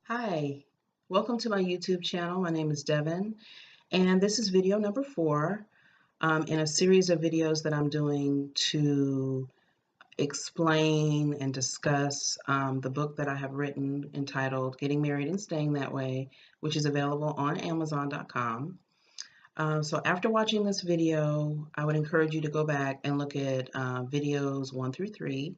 Hi, welcome to my YouTube channel. My name is Devin, and this is video number 4 in a series of videos that I'm doing to explain and discuss the book that I have written entitled Getting Married and Staying That Way, which is available on Amazon.com. So after watching this video, I would encourage you to go back and look at videos 1 through 3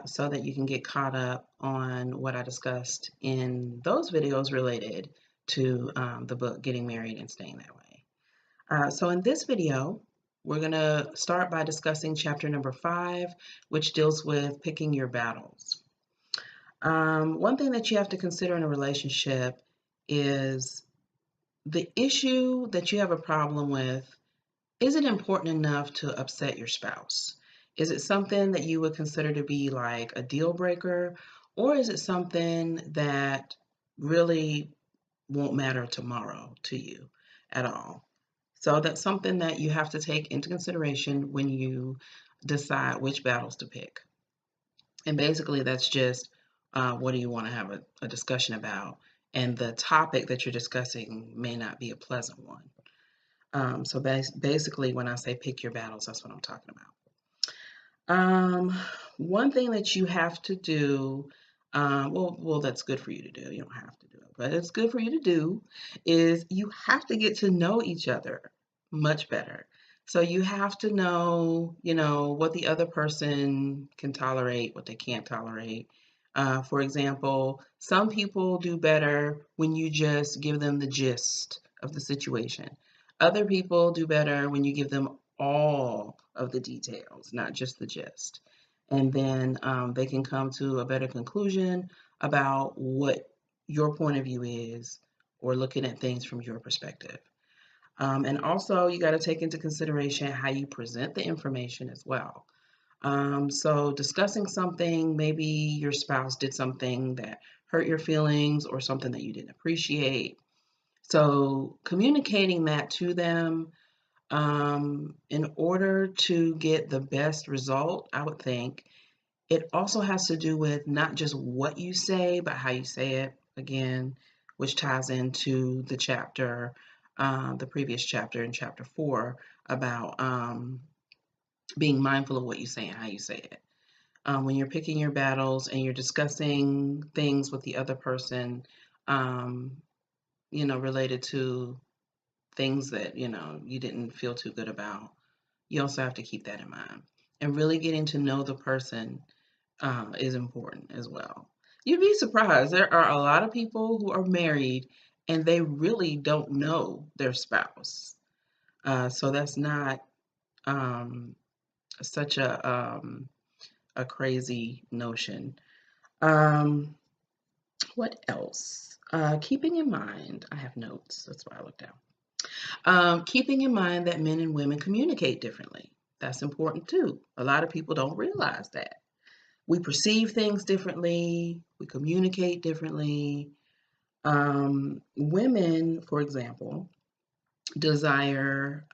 so that you can get caught up on what I discussed in those videos related to the book Getting Married and Staying That Way. So in this video, we're going to start by discussing chapter number 5, which deals with picking your battles. One thing that you have to consider in a relationship is the issue that you have a problem with. Is it important enough to upset your spouse? Is it something that you would consider to be like a deal breaker, or is it something that really won't matter tomorrow to you at all? So that's something that you have to take into consideration when you decide which battles to pick. And basically, that's just what do you want to have a discussion about? And the topic that you're discussing may not be a pleasant one. So basically, when I say pick your battles, that's what I'm talking about. One thing that you have to do, well, that's good for you to do. You don't have to do it, but it's good for you to do, is you have to get to know each other much better. So you have to know, what the other person can tolerate, what they can't tolerate. For example, some people do better when you just give them the gist of the situation. Other people do better when you give them all of the details, not just the gist. And then they can come to a better conclusion about what your point of view is or looking at things from your perspective. And also, you got to take into consideration how you present the information as well. So, discussing something, maybe your spouse did something that hurt your feelings or something that you didn't appreciate. So, communicating that to them in order to get the best result, I would think it also has to do with not just what you say, but how you say it, again, which ties into the chapter, the previous chapter in chapter 4 about being mindful of what you say and how you say it. When you're picking your battles and you're discussing things with the other person, related to things that, you didn't feel too good about, you also have to keep that in mind. And really getting to know the person is important as well. You'd be surprised. There are a lot of people who are married and they really don't know their spouse. So that's not such a crazy notion. Um, what else? Keeping in mind, I have notes. That's why I looked down. Keeping in mind that men and women communicate differently. That's important too. A lot of people don't realize that. We perceive things differently, we communicate differently. Women, for example, desire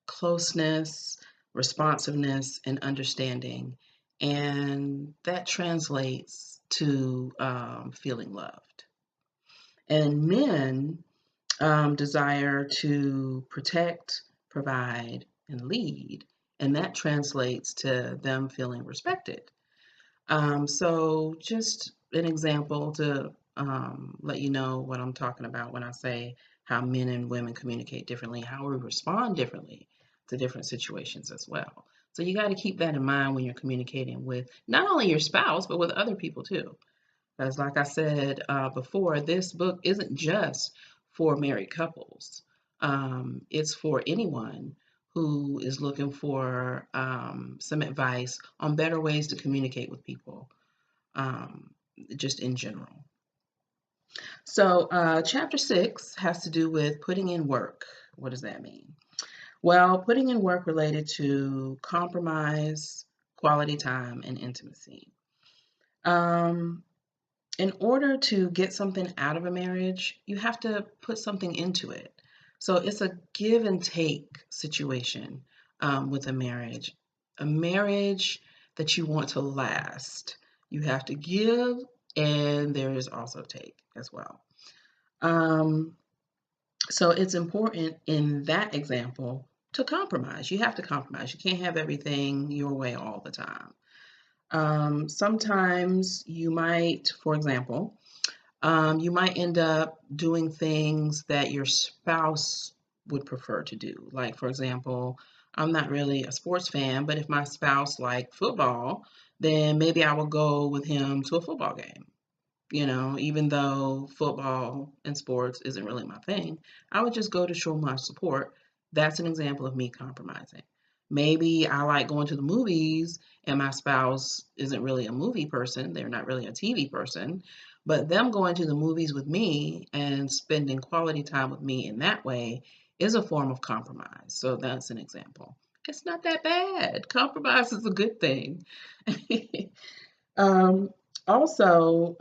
closeness, responsiveness, and understanding, and that translates to feeling loved. And men desire to protect, provide, and lead, and that translates to them feeling respected. So just an example to let you know what I'm talking about when I say how men and women communicate differently, how we respond differently to different situations as well. So you got to keep that in mind when you're communicating with not only your spouse, but with other people too. Because like I said before, this book isn't just for married couples. It's for anyone who is looking for some advice on better ways to communicate with people, just in general. So, chapter 6 has to do with putting in work. What does that mean? Well, putting in work related to compromise, quality time, and intimacy. Um, in order to get something out of a marriage, you have to put something into it. So it's a give and take situation with a marriage. A marriage that you want to last, you have to give and there is also take as well. So it's important in that example to compromise. You have to compromise. You can't have everything your way all the time. Sometimes you might, for example, you might end up doing things that your spouse would prefer to do. Like, for example, I'm not really a sports fan, but if my spouse liked football, then maybe I will go with him to a football game. Even though football and sports isn't really my thing, I would just go to show my support. That's an example of me compromising. Maybe I like going to the movies and my spouse isn't really a movie person, they're not really a TV person, but them going to the movies with me and spending quality time with me in that way is a form of compromise. So that's an example. It's not that bad. Compromise is a good thing. Um, Also,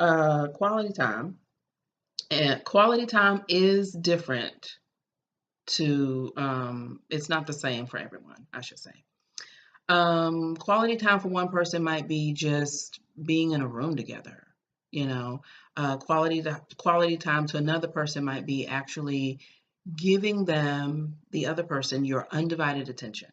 quality time. And quality time is different it's not the same for everyone, I should say. Quality time for one person might be just being in a room together. Quality time to another person might be actually giving the other person, your undivided attention.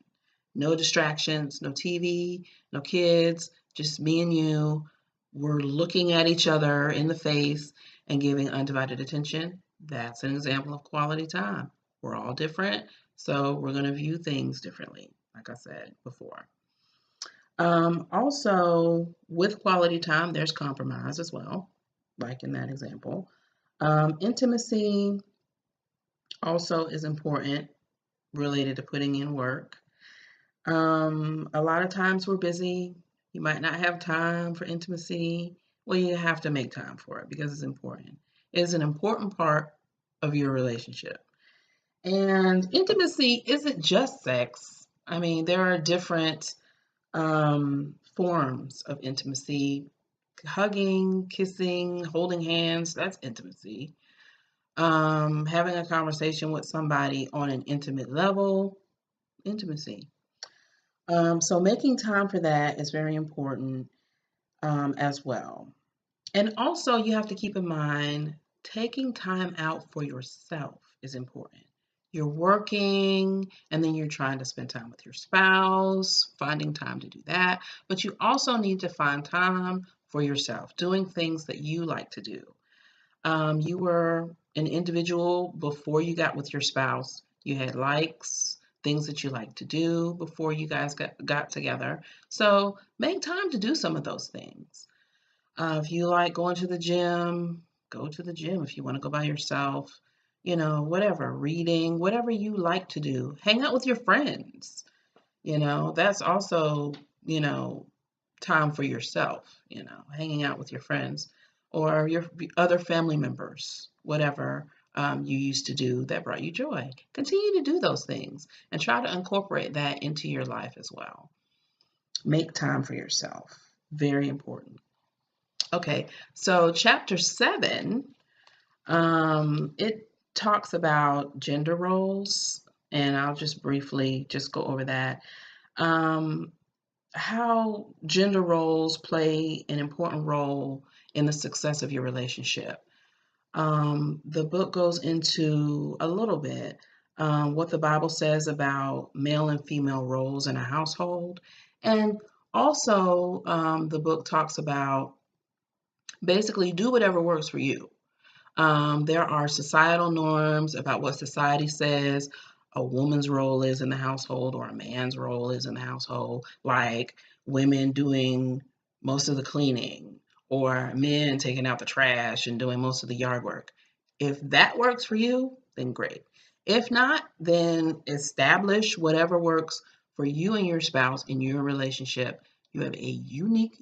No distractions, no TV, no kids, just me and you. We're looking at each other in the face and giving undivided attention. That's an example of quality time. We're all different, so we're going to view things differently, like I said before. Also, with quality time, there's compromise as well, like in that example. Intimacy also is important, related to putting in work. A lot of times we're busy. You might not have time for intimacy. Well, you have to make time for it because it's important. It's an important part of your relationship. And intimacy isn't just sex. I mean, there are different forms of intimacy. Hugging, kissing, holding hands, that's intimacy. Having a conversation with somebody on an intimate level, intimacy. So making time for that is very important as well. And also, you have to keep in mind taking time out for yourself is important. You're working and then you're trying to spend time with your spouse, finding time to do that. But you also need to find time for yourself, doing things that you like to do. You were an individual before you got with your spouse. You had likes, things that you like to do before you guys got together. So make time to do some of those things. If you like going to the gym, go to the gym. If you want to go by yourself, whatever, reading, whatever you like to do. Hang out with your friends. That's also, time for yourself, hanging out with your friends or your other family members, whatever you used to do that brought you joy. Continue to do those things and try to incorporate that into your life as well. Make time for yourself. Very important. Okay, so chapter 7, it talks about gender roles, and I'll just briefly just go over that. How gender roles play an important role in the success of your relationship. The book goes into a little bit what the Bible says about male and female roles in a household. And also, the book talks about basically do whatever works for you. There are societal norms about what society says a woman's role is in the household or a man's role is in the household, like women doing most of the cleaning or men taking out the trash and doing most of the yard work. If that works for you, then great. If not, then establish whatever works for you and your spouse in your relationship. You have a unique,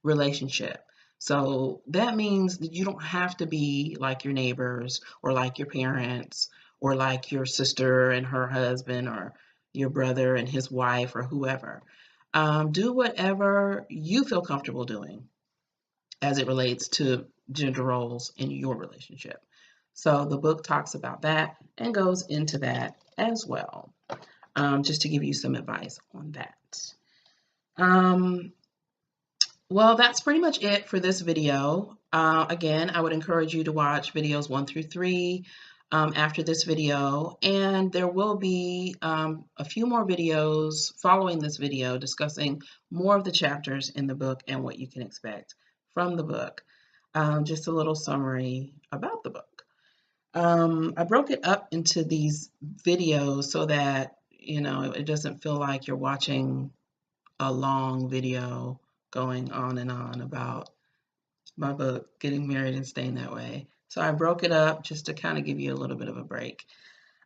relationship. So that means that you don't have to be like your neighbors or like your parents or like your sister and her husband or your brother and his wife or whoever. Do whatever you feel comfortable doing as it relates to gender roles in your relationship. So the book talks about that and goes into that as well, just to give you some advice on that. Well, that's pretty much it for this video. Again, I would encourage you to watch videos 1 through 3 after this video, and there will be a few more videos following this video discussing more of the chapters in the book and what you can expect from the book. Just a little summary about the book. I broke it up into these videos so that, it doesn't feel like you're watching a long video going on and on about my book, Getting Married and Staying That Way. So I broke it up just to kind of give you a little bit of a break.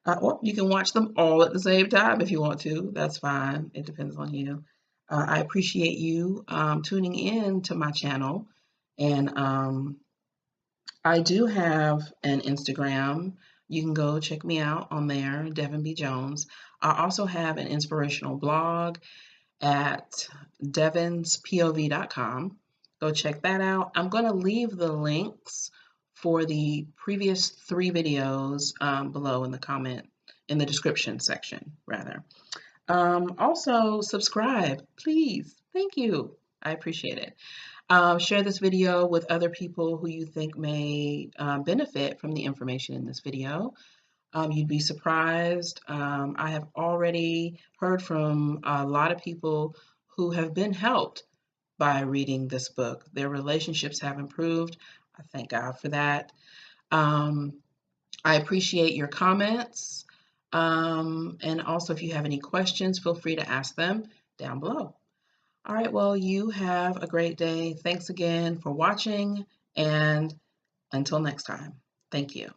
Or you can watch them all at the same time if you want to. That's fine. It depends on you. I appreciate you tuning in to my channel. And I do have an Instagram. You can go check me out on there, Devin B. Jones. I also have an inspirational blog at devinspov.com. Go check that out. I'm going to leave the links for the previous 3 videos below in the description section, rather. Also, subscribe, please. Thank you. I appreciate it. Share this video with other people who you think may benefit from the information in this video. You'd be surprised. I have already heard from a lot of people who have been helped by reading this book. Their relationships have improved. I thank God for that. I appreciate your comments. And also, if you have any questions, feel free to ask them down below. All right, well, you have a great day. Thanks again for watching, and until next time, thank you.